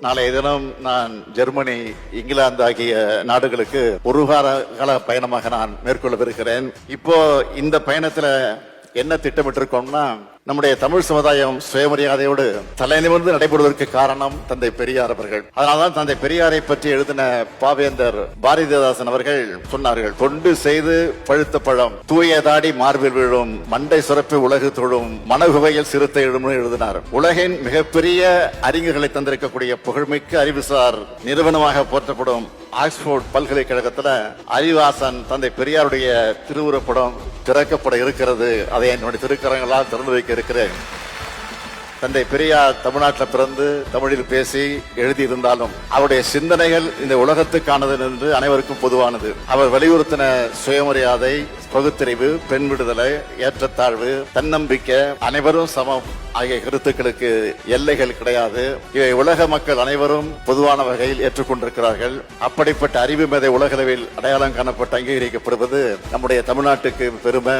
நாளைய தினம் நான் ஜெர்மனி, இங்கிலாந்து ஆகிய நாடுகளுக்கு ஒரு கால பயணமாக நான் மேற்கொள்ளவிருக்கிறேன். இப்போ இந்த பயணத்துல என்ன திட்டமிட்டிருக்கோம்னா, நம்முடைய தமிழ் சமுதாயம் சுயமரியாதையோடு தலை நிமிர்ந்து நடைபெறுவதற்கு காரணம் தந்தை பெரியார் அவர்கள். அதனால்தான் தந்தை பெரியாரை பற்றி எழுதின பாவேந்தர் பாரதிதாசன் அவர்கள் சொன்னார்கள், தொண்டு செய்து பழுத்த பழம், தூய தாடி மார்பில் விழும், மண்டை சுரப்பு உலகு தொழும், மனகுவையில் சிறுத்தை எழும்னு எழுதினார். உலகின் மிகப்பெரிய அறிஞர்களை தந்திருக்கக்கூடிய புகழ்மிக்க அறிவுசார் நிறுவனமாக போற்றப்படும் ஆக்ஸ்போர்ட் பல்கலைக்கழகத்துல அறிவாசன் தந்தை பெரியாருடைய திருவுருப்படம் திறக்கப்பட இருக்கிறது. அதை என்னுடைய திருக்கரங்களால் திறந்து வைக்க இருக்கிறேன். தந்தை பெரியார் தமிழ்நாட்டில் பிறந்து தமிழில் பேசி எழுதியிருந்தாலும் அவருடைய சிந்தனைகள் இந்த உலகத்துக்கானது என்று அனைவருக்கும் பொதுவானது. அவர் வலியுறுத்தின சுயமரியாதை, பகுத்தறிவு, பெண் விடுதலை, ஏற்றத்தாழ்வு, தன்னம்பிக்கை, அனைவரும் சமம் ஆகிய கருத்துக்களுக்கு எல்லைகள் கிடையாது. இவை உலக மக்கள் அனைவரும் பொதுவான வகையில் ஏற்றுக்கொண்டிருக்கிறார்கள். அப்படிப்பட்ட அறிவு மேதை உலகளவில் அடையாளம் காணப்பட்டு அங்கீகரிக்கப்படுவது நம்முடைய தமிழ்நாட்டுக்கு பெருமை.